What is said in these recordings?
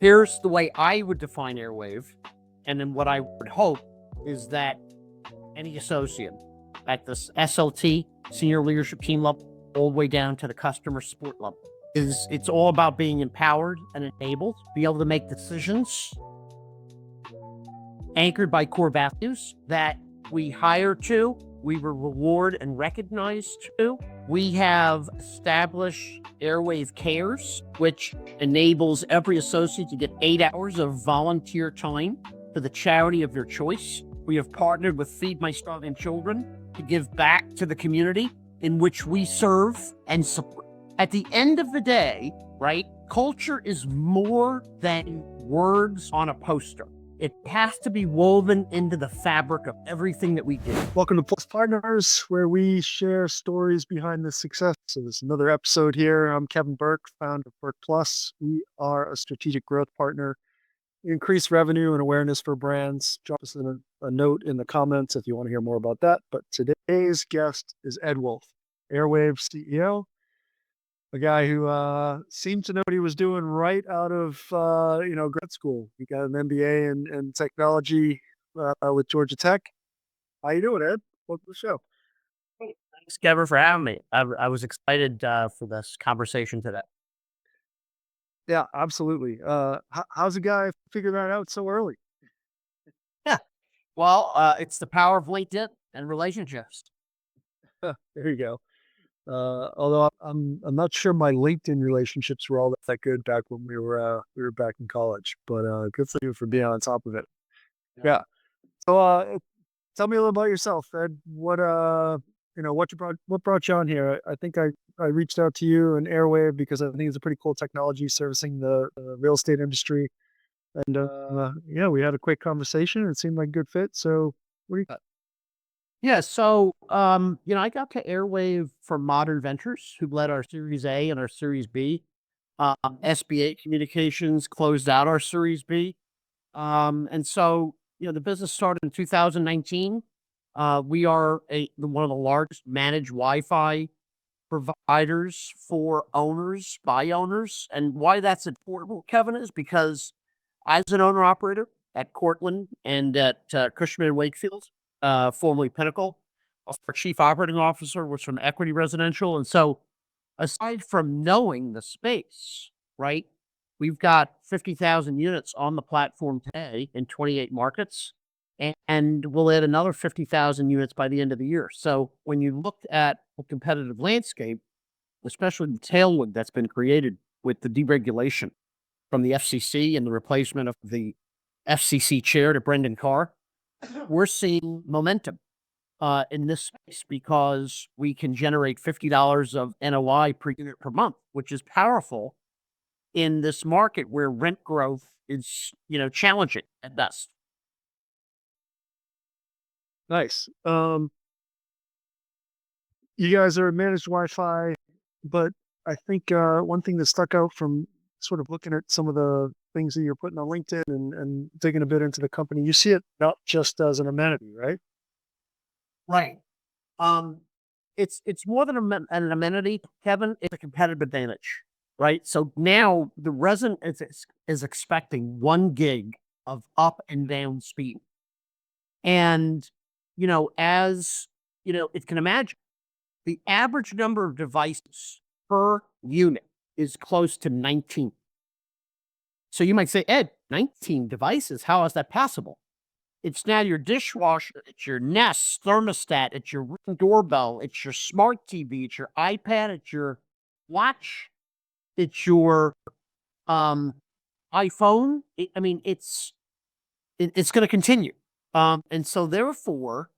Here's the way I would define Airwave, and then what I would hope is that any associate at this SLT, senior leadership team level, all the way down to the customer support level, is it's all about being empowered and enabled, be able to make decisions anchored by core values that we hire to, we reward and recognize to. We have established Airwave Cares, which enables every associate to get 8 hours of volunteer time for the charity of their choice. We have partnered with Feed My Starving Children to give back to the community in which we serve and support. At the end of the day, right, culture is more than words on a poster. It has to be woven into the fabric of everything that we do. Welcome to Plus Partners, where we share stories behind the success. So this is another episode here. I'm Kevin Burke, founder of Burke Plus. We are a strategic growth partner. We increase revenue and awareness for brands. Drop us a note in the comments if you want to hear more about that. But today's guest is Ed Wolff, Aerwave CEO, a guy who seemed to know what he was doing right out of grad school. He got an MBA in technology with Georgia Tech. How you doing, Ed? Welcome to the show. Thanks, Kevin, for having me. I was excited for this conversation today. Yeah, absolutely. How's a guy figuring that out so early? Yeah, well, it's the power of LinkedIn and relationships. There you go. Although I'm not sure my LinkedIn relationships were all that good back when we were back in college. But good for you for being on top of it. Yeah. So tell me a little about yourself, Ed. What brought you on here? I think I reached out to you and Aerwave because I think it's a pretty cool technology servicing the real estate industry. And yeah, we had a quick conversation. It seemed like a good fit. So what do you got? Yeah, so I got to Airwave from Modern Ventures, who led our Series A and our Series B. SBA Communications closed out our Series B. And so, the business started in 2019. We are one of the largest managed Wi-Fi providers for owners by owners. And why that's important, Kevin, is because as an owner operator at Cortland and at Cushman and Wakefield, formerly Pinnacle, our chief operating officer was from Equity Residential. And so aside from knowing the space, right, we've got 50,000 units on the platform today in 28 markets, and we'll add another 50,000 units by the end of the year. So when you looked at the competitive landscape, especially the tailwind that's been created with the deregulation from the FCC and the replacement of the FCC chair to Brendan Carr, we're seeing momentum in this space because we can generate $50 of NOI per unit per month, which is powerful in this market where rent growth is, challenging at best. Nice. You guys are managed Wi-Fi, but I think one thing that stuck out from sort of looking at some of the things that you're putting on LinkedIn and digging a bit into the company, you see it not just as an amenity, right? Right. It's more than an amenity, Kevin. It's a competitive advantage, right? So now the resident is expecting 1 gig of up and down speed. And, as, it can imagine, the average number of devices per unit is close to 19. So you might say, Ed, 19 devices, how is that possible? It's now your dishwasher, it's your Nest thermostat, it's your Ring doorbell, it's your smart TV, it's your iPad, it's your watch, it's your iPhone. It's going to continue. And so therefore,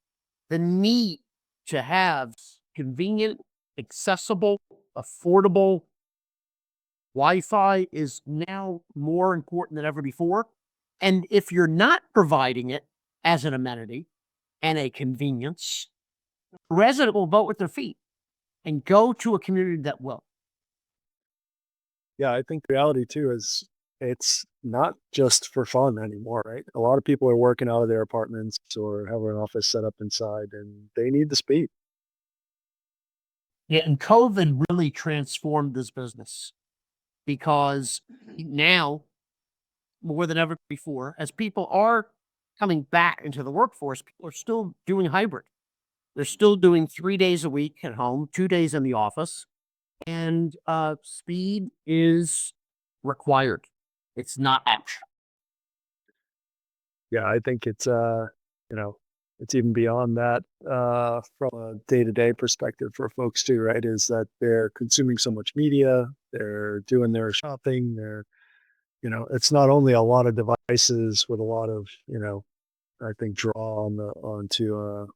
the need to have convenient, accessible, affordable Wi-Fi is now more important than ever before. And if you're not providing it as an amenity and a convenience, the resident will vote with their feet and go to a community that will. Yeah, I think the reality too is it's not just for fun anymore, right? A lot of people are working out of their apartments or have an office set up inside and they need the speed. Yeah, and COVID really transformed this business because now more than ever before, as people are coming back into the workforce, people are still doing hybrid. They're still doing 3 days a week at home, 2 days in the office, and speed is required. It's not optional. Yeah, I think it's, you know, it's even beyond that, from a day-to-day perspective for folks too, right? Is that they're consuming so much media, they're doing their shopping, it's not only a lot of devices with a lot of, I think draw onto,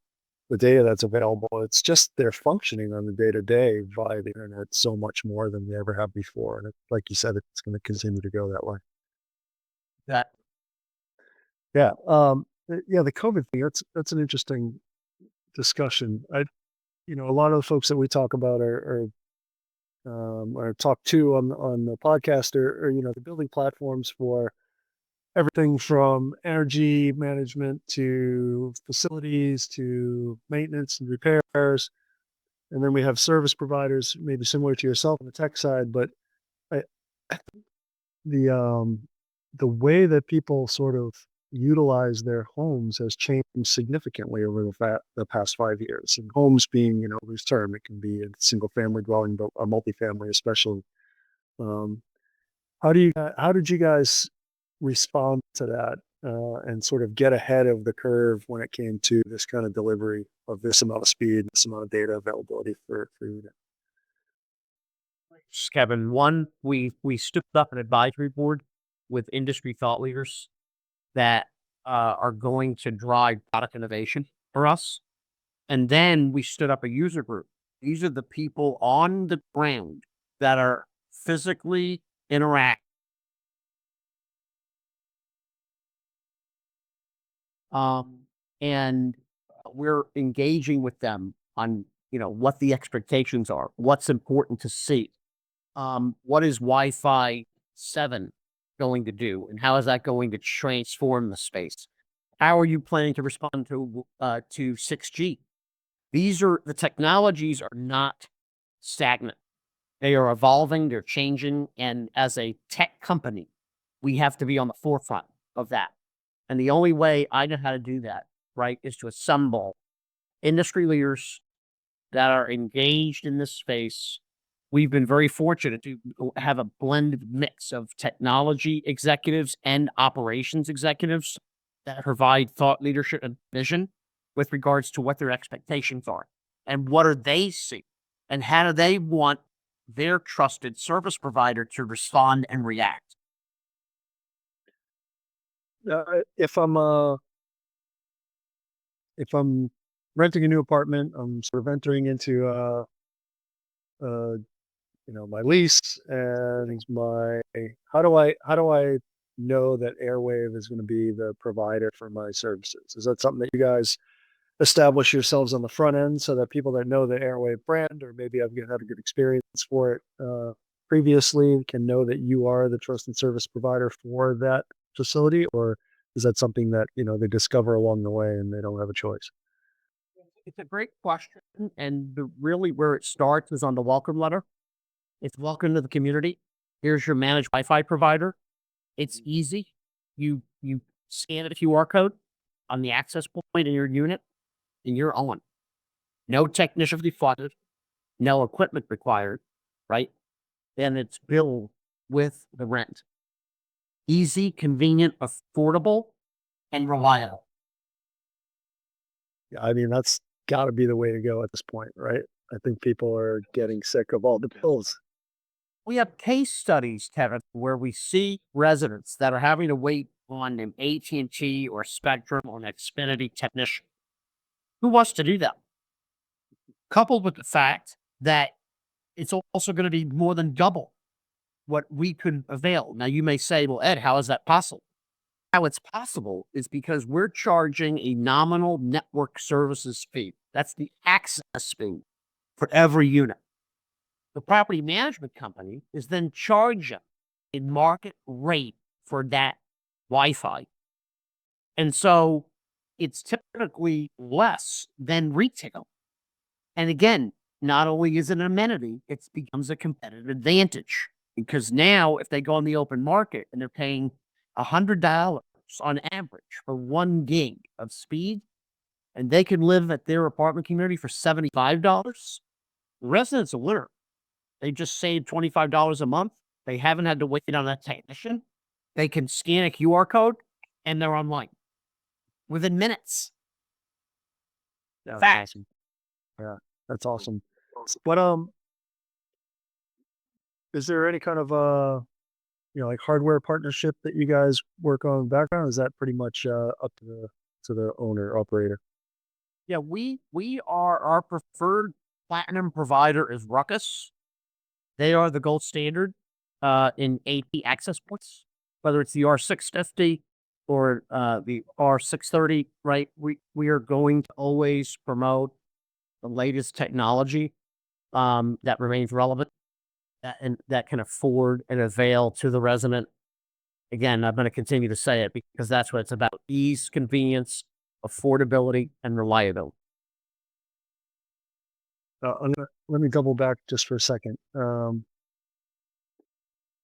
the data that's available. It's just they're functioning on the day-to-day via the internet so much more than they ever have before. And like you said, it's going to continue to go that way. That Yeah. Yeah, the COVID thing, that's an interesting discussion. A lot of the folks that we talk about or talk to on the podcast are the building platforms for everything from energy management to facilities to maintenance and repairs. And then we have service providers, maybe similar to yourself on the tech side, but I, the the way that people sort of utilize their homes has changed significantly over the past 5 years. And homes being, loose term, it can be a single family dwelling, but a multifamily especially. Um, how did you guys respond to that and sort of get ahead of the curve when it came to this kind of delivery of this amount of speed, this amount of data availability for you? Kevin, one, we stood up an advisory board with industry thought leaders that are going to drive product innovation for us. And then we stood up a user group. These are the people on the ground that are physically interact. Um, and we're engaging with them on, what the expectations are, what's important to see. What is Wi-Fi 7 going to do, and how is that going to transform the space? How are you planning to respond to 6G? These are the technologies are not stagnant. They are evolving, they're changing, and as a tech company, we have to be on the forefront of that. And the only way I know how to do that, right, is to assemble industry leaders that are engaged in this space. We've been very fortunate to have a blended mix of technology executives and operations executives that provide thought leadership and vision with regards to what their expectations are and what are they seeing and how do they want their trusted service provider to respond and react. Uh, if I'm uh, if I'm renting a new apartment, I'm sort of entering into uh, my lease and my how do I know that Airwave is going to be the provider for my services? Is that something that you guys establish yourselves on the front end so that people that know the Airwave brand or maybe have had a good experience for it previously can know that you are the trusted service provider for that facility, or is that something that they discover along the way and they don't have a choice? It's a great question. And really where it starts is on the welcome letter. It's welcome to the community. Here's your managed Wi-Fi provider. It's easy. You scan a QR code on the access point in your unit, and you're on. No technician funded, no equipment required, right? Then it's billed with the rent. Easy, convenient, affordable, and reliable. Yeah, I mean, that's got to be the way to go at this point, right? I think people are getting sick of all the bills. We have case studies, Kevin, where we see residents that are having to wait on an AT&T or Spectrum or an Xfinity technician. Who wants to do that? Coupled with the fact that it's also going to be more than double what we could avail. Now, you may say, well, Ed, how is that possible? How it's possible is because we're charging a nominal network services fee. That's the access fee for every unit. The property management company is then charging a market rate for that Wi-Fi. And so it's typically less than retail. And again, not only is it an amenity, it becomes a competitive advantage because now if they go on the open market and they're paying $100 on average for 1 gig of speed, and they can live at their apartment community for $75. Residents are winner. They just saved $25 a month. They haven't had to wait on a technician. They can scan a QR code and they're online within minutes. That's Fact. awesome. Yeah, that's awesome. But is there any kind of like hardware partnership that you guys work on in the background? Or is that pretty much up to the owner operator? Yeah, we are our preferred platinum provider is Ruckus. They are the gold standard in AP access points, whether it's the R650 or the R630, right? We are going to always promote the latest technology that remains relevant and that can afford and avail to the resident. Again, I'm going to continue to say it because that's what it's about: ease, convenience, affordability, and reliability. Let me double back just for a second.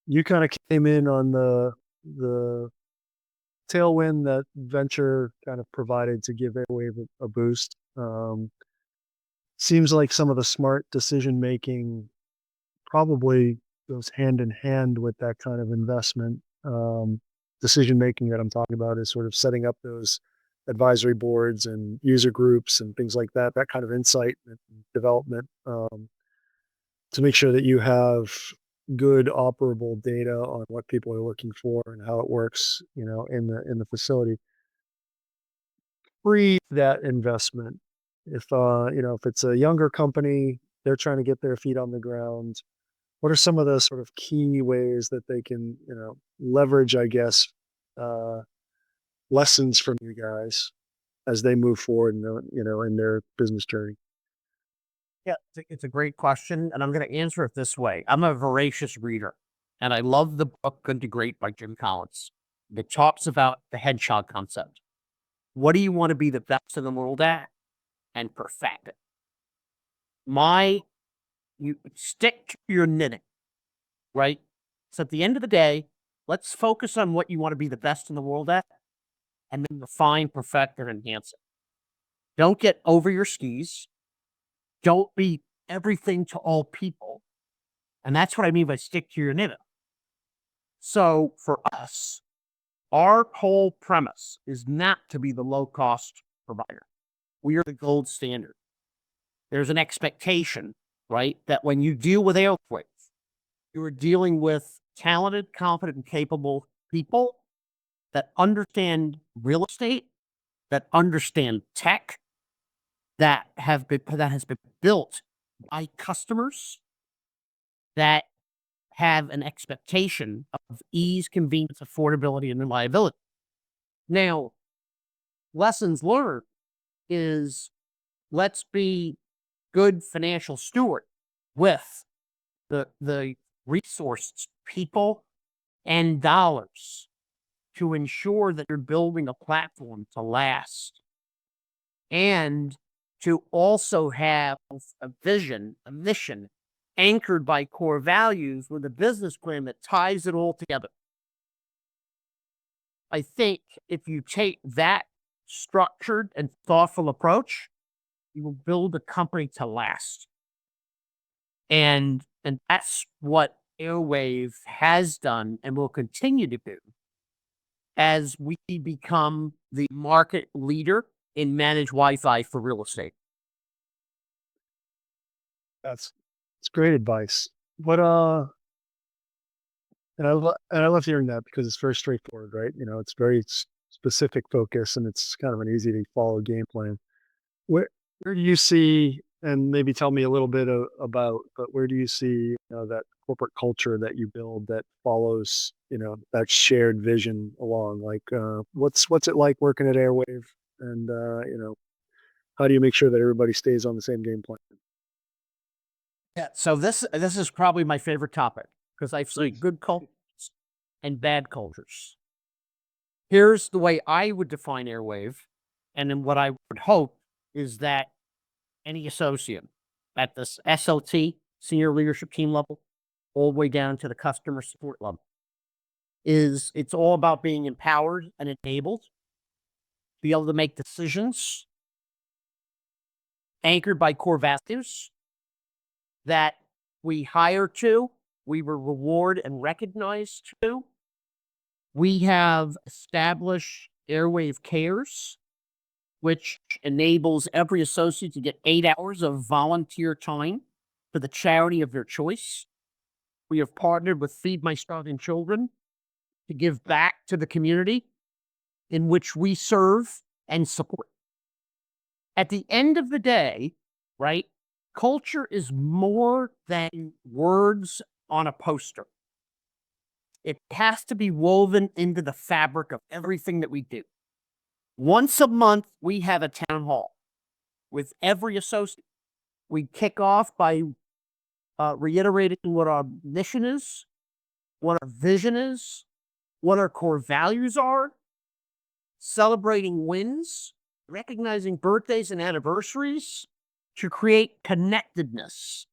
You kind of came in on the tailwind that venture kind of provided to give Airwave a boost. Seems like some of the smart decision making probably goes hand in hand with that kind of investment. Decision making that I'm talking about is sort of setting up those advisory boards and user groups and things like that. That kind of insight and development to make sure that you have good operable data on what people are looking for and how it works, in the facility. Pre that investment, if it's a younger company, they're trying to get their feet on the ground. What are some of the sort of key ways that they can, leverage, I guess, uh, lessons from you guys as they move forward, in their business journey? Yeah, it's a great question, and I'm going to answer it this way. I'm a voracious reader, and I love the book Good to Great by Jim Collins. It talks about the hedgehog concept. What do you want to be the best in the world at? And perfect it. You stick to your knitting, right? So at the end of the day, let's focus on what you want to be the best in the world at, and then refine, perfect, and enhance it. Don't get over your skis. Don't be everything to all people. And that's what I mean by stick to your knitting. So for us, our whole premise is not to be the low cost provider. We are the gold standard. There's an expectation, right, that when you deal with Aerwave, you are dealing with talented, confident, and capable people that understand real estate, that understand tech, that has been built by customers that have an expectation of ease, convenience, affordability, and reliability. Now, lessons learned is let's be good financial steward with the resources, people, and dollars to ensure that you're building a platform to last and to also have a vision, a mission anchored by core values with a business plan that ties it all together. I think if you take that structured and thoughtful approach, you will build a company to last. And that's what Airwave has done and will continue to do as we become the market leader in managed Wi-Fi for real estate. It's great advice. What and I love hearing that because it's very straightforward, right? It's very specific focus and it's kind of an easy to follow game plan. Where do you see, and maybe tell me a little bit about, but where do you see, that corporate culture that you build that follows, that shared vision along? Like, what's it like working at Airwave, and how do you make sure that everybody stays on the same game plan? Yeah. So this is probably my favorite topic because I've seen good cultures and bad cultures. Here's the way I would define Airwave, and then what I would hope is that any associate at this SLT, senior leadership team level, all the way down to the customer support level, is it's all about being empowered and enabled, be able to make decisions anchored by core values that we hire to, we will reward and recognize to. We have established Aerwave Cares, which enables every associate to get 8 hours of volunteer time for the charity of their choice. We have partnered with Feed My Starving Children to give back to the community in which we serve and support. At the end of the day, right, culture is more than words on a poster. It has to be woven into the fabric of everything that we do. Once a month, we have a town hall with every associate. We kick off by reiterating what our mission is, what our vision is, what our core values are, celebrating wins, recognizing birthdays and anniversaries to create connectedness.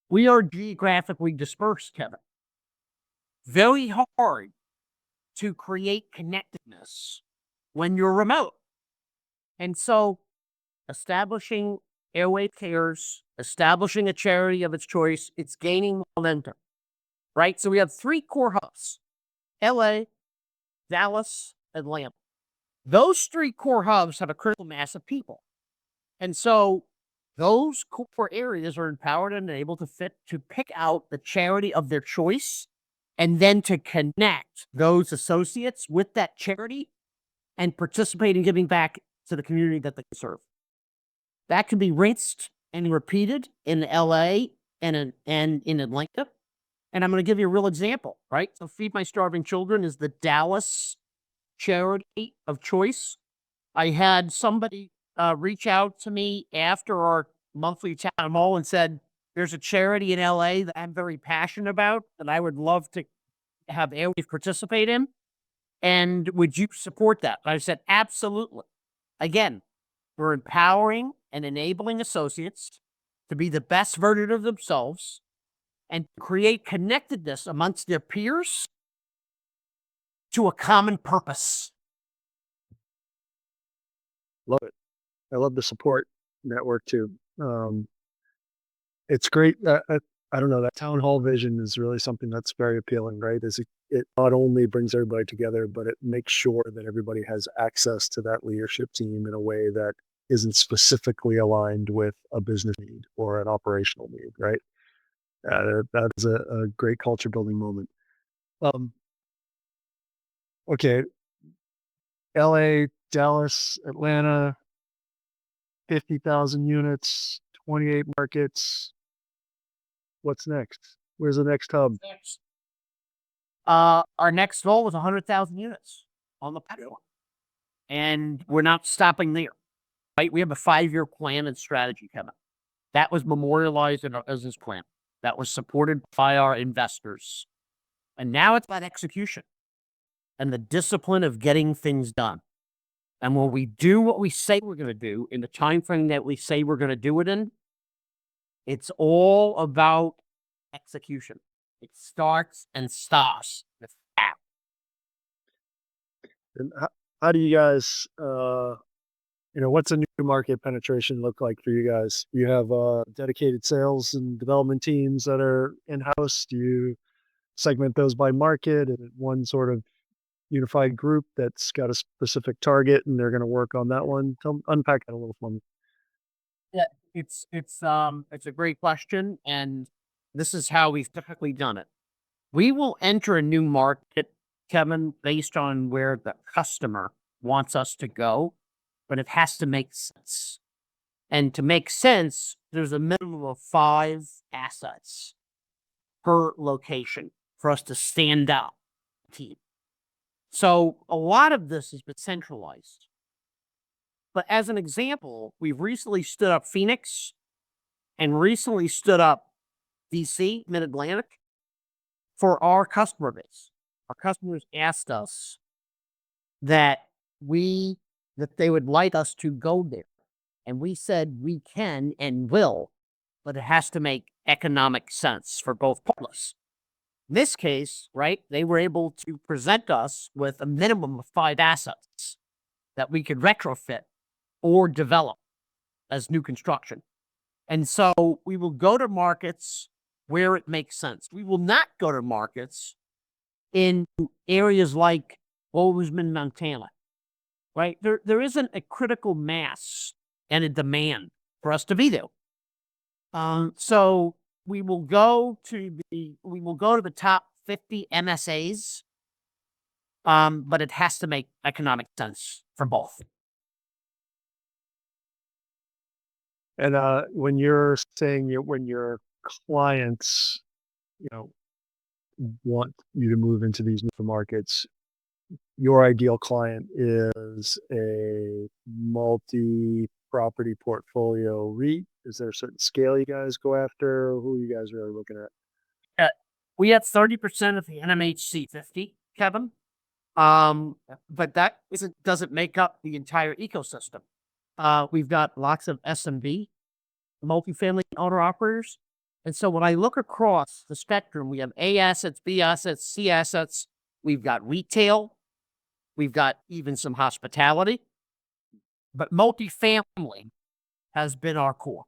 We are geographically dispersed, Kevin. Very hard to create connectedness when you're remote. And so establishing Aerwave Cares, establishing a charity of its choice, it's gaining momentum, right? So we have 3 core hubs, LA, Dallas, Atlanta. Those 3 core hubs have a critical mass of people. And so those core areas are empowered and able to pick out the charity of their choice and then to connect those associates with that charity and participate in giving back to the community that they serve. That can be rinsed and repeated in LA and in Atlanta. And I'm going to give you a real example, right? So Feed My Starving Children is the Dallas charity of choice. I had somebody reach out to me after our monthly town hall and said, there's a charity in LA that I'm very passionate about and I would love to have Airwave participate in. And would you support that? I said, absolutely. Again, we're empowering and enabling associates to be the best version of themselves and create connectedness amongst their peers to a common purpose. Love it. I love the support network too. It's great. I don't know, that town hall vision is really something that's very appealing, right? It not only brings everybody together, but it makes sure that everybody has access to that leadership team in a way that isn't specifically aligned with a business need or an operational need, right? That is a great culture building moment. Um, okay, LA, Dallas, Atlanta, 50,000 units, 28 markets. What's next? Where's the next hub? Next. Our next goal was 100,000 units on the platform. And we're not stopping there, right? We have a 5-year plan and strategy coming. That was memorialized in our business plan. That was supported by our investors. And now it's about execution and the discipline of getting things done. And when we do what we say we're going to do in the time frame that we say we're going to do it in, it's all about execution. It starts and stops with that. And how do you guys, what's a new market penetration look like for you guys? You have dedicated sales and development teams that are in-house. Do you segment those by market and one sort of unified group that's got a specific target and they're going to work on that one? Unpack that a little for me. Yeah, it's a great question, and this is how we've typically done it. We will enter a new market, Kevin, based on where the customer wants us to go, but it has to make sense. And to make sense, there's a minimum of 5 assets per location for us to stand out team. So a lot of this has been centralized. But as an example, we've recently stood up Phoenix and recently stood up DC, Mid-Atlantic, for our customer base. Our customers asked us that they would like us to go there. And we said we can and will, but it has to make economic sense for both parties. In this case, right, they were able to present us with a minimum of 5 assets that we could retrofit or develop as new construction. And so we will go to markets where it makes sense. We will not go to markets in areas like Bozeman, Montana, right? There isn't a critical mass and a demand for us to be there. So we will go to the top 50 MSAs, but it has to make economic sense for both. And when you're saying when your clients, you know, want you to move into these new markets, your ideal client is a multi-property portfolio REIT. Is there a certain scale you guys go after? Who you guys really looking at? We have 30% of the NMHC 50, Kevin. But that doesn't make up the entire ecosystem. We've got lots of SMB, multifamily owner operators. And so when I look across the spectrum, we have A assets, B assets, C assets. We've got retail. We've got even some hospitality. But multifamily has been our core.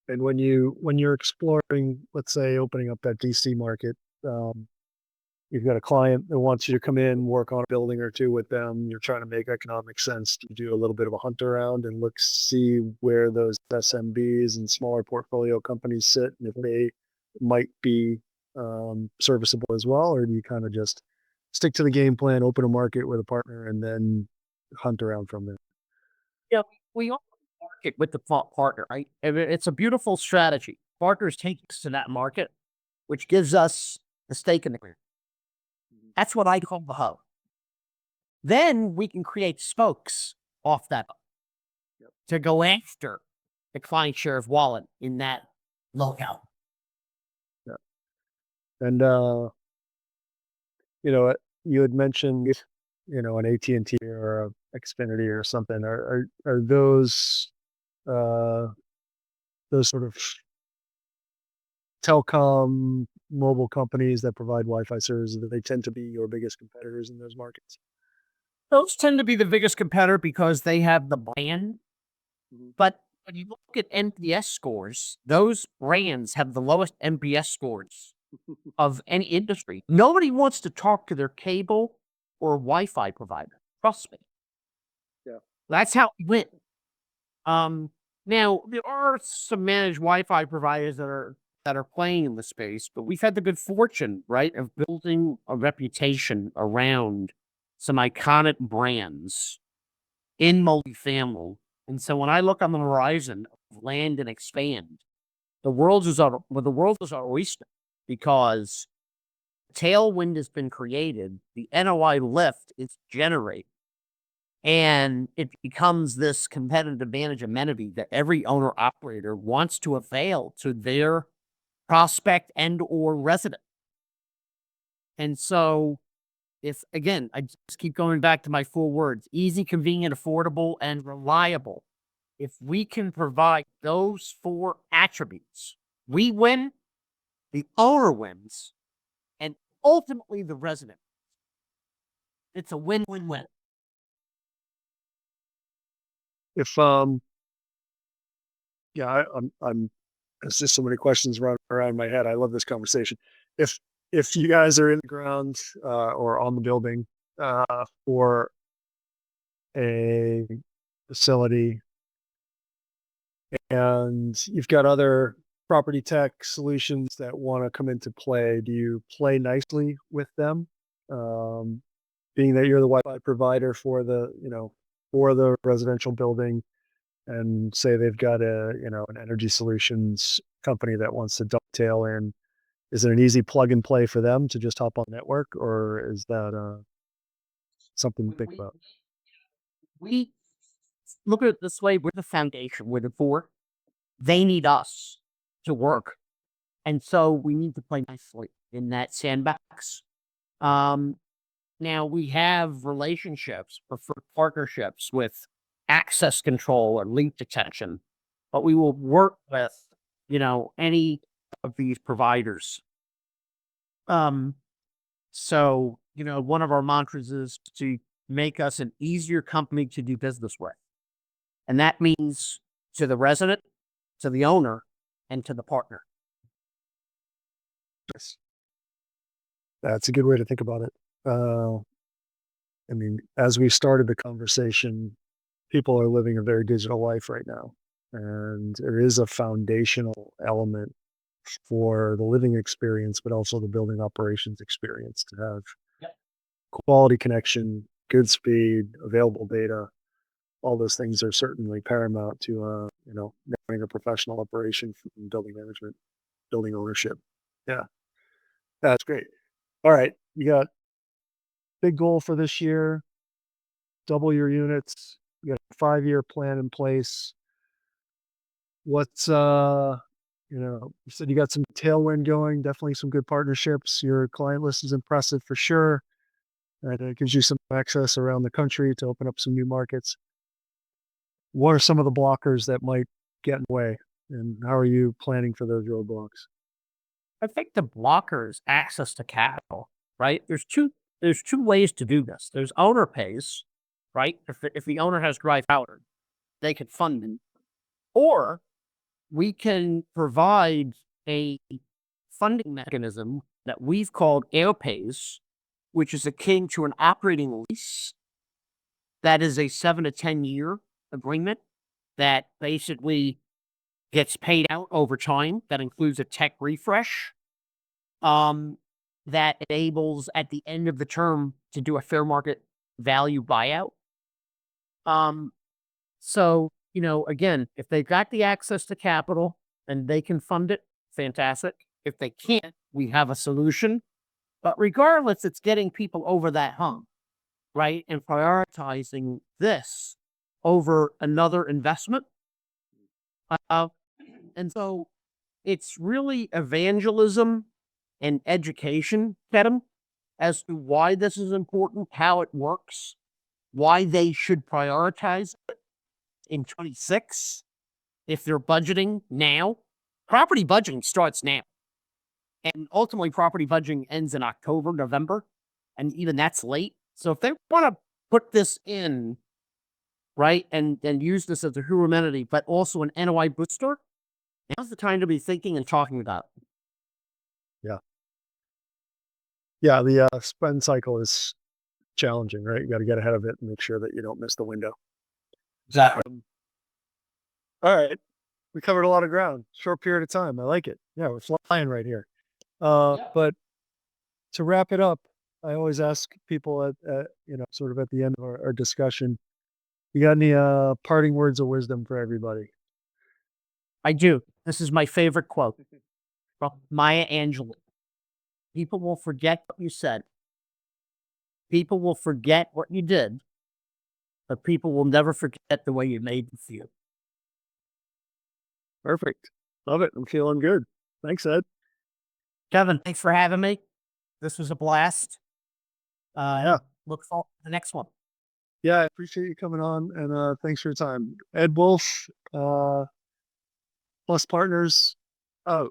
And when you're exploring, let's say, opening up that DC market, you've got a client that wants you to come in, work on a building or two with them. You're trying to make economic sense. You do a little bit of a hunt around and see where those SMBs and smaller portfolio companies sit, and if they might be serviceable as well, or do you kind of just stick to the game plan, open a market with a partner, and then hunt around from there? Yeah, we all market with the partner, right? It's a beautiful strategy. Partners take us to that market, which gives us the stake in the ground. That's what I call the hub. Then we can create spokes off that hub to go after the client share of wallet in that locale. Yeah. And you had mentioned, an AT&T or a Xfinity or something. Are those sort of telecom mobile companies that provide Wi-Fi services, that they tend to be your biggest competitors in those markets? Those tend to be the biggest competitor because they have the brand. But when you look at NPS scores, those brands have the lowest NPS scores of any industry. Nobody wants to talk to their cable or Wi-Fi provider. Trust me. Yeah. That's how we win. Now there are some managed Wi-Fi providers that are playing in the space, but we've had the good fortune, right, of building a reputation around some iconic brands in multifamily. And so when I look on the horizon of land and expand, the world is our oyster, because tailwind has been created, the NOI lift is generated, and it becomes this competitive advantage amenity that every owner operator wants to avail to their prospect and or resident. And so if, again, I just keep going back to my 4 words: easy, convenient, affordable, and reliable. If we can provide those 4 attributes, we win, the owner wins, and ultimately the resident. It's a win-win-win. If yeah, I'm there's just so many questions running around my head. I love this conversation. If you guys are in the ground or on the building for a facility, and you've got other property tech solutions that want to come into play, do you play nicely with them? Being that you're the Wi-Fi provider for the residential building, and say they've got an energy solutions company that wants to dovetail in, is it an easy plug and play for them to just hop on network, or is that something to think about? We look at it this way: we're the foundation, we're the core. They need us to work. And so we need to play nicely in that sandbox. Now we have relationships, preferred partnerships with access control or link detection, but we will work with, any of these providers. So, one of our mantras is to make us an easier company to do business with. And that means to the resident, to the owner, and to the partner. Yes. That's a good way to think about it. I mean, as we started the conversation, people are living a very digital life right now. And there is a foundational element for the living experience, but also the building operations experience to have Yep. quality connection, good speed, available data. All those things are certainly paramount to, running a professional operation from building management, building ownership. Yeah, that's great. All right, you got big goal for this year, double your units. You got a 5-year plan in place. What's you said you got some tailwind going, definitely some good partnerships. Your client list is impressive for sure. And it gives you some access around the country to open up some new markets. What are some of the blockers that might get in the way? And how are you planning for those roadblocks? I think the blocker is access to capital, right? There's two ways to do this. There's owner pays, right? If the owner has dry powder, they could fund it. Or we can provide a funding mechanism that we've called Airpays, which is akin to an operating lease that is a 7 to 10 year agreement that basically gets paid out over time. That includes a tech refresh um, that enables at the end of the term to do a fair market value buyout. So, again, if they've got the access to capital and they can fund it, fantastic. If they can't, we have a solution. But regardless, it's getting people over that hump, right? And prioritizing this over another investment. Uh, and so it's really evangelism and education, Kedem, as to why this is important, how it works, why they should prioritize it in 26 if they're budgeting now. Property budgeting starts now. And ultimately, property budgeting ends in October, November. And even that's late. So if they want to put this in, right, and use this as a true amenity, but also an NOI booster, now's the time to be thinking and talking about it. Yeah. Yeah, the spend cycle is challenging, right? You got to get ahead of it and make sure that you don't miss the window. Exactly. All right. We covered a lot of ground, short period of time. I like it. Yeah, we're flying right here. But to wrap it up, I always ask people sort of at the end of our discussion, you got any parting words of wisdom for everybody? I do. This is my favorite quote from Maya Angelou. People will forget what you said. People will forget what you did, but people will never forget the way you made them feel. Perfect. Love it. I'm feeling good. Thanks, Ed. Kevin, thanks for having me. This was a blast. Yeah. Look forward to the next one. Yeah, I appreciate you coming on and thanks for your time. Ed Wolff, Plus Partners. Oh,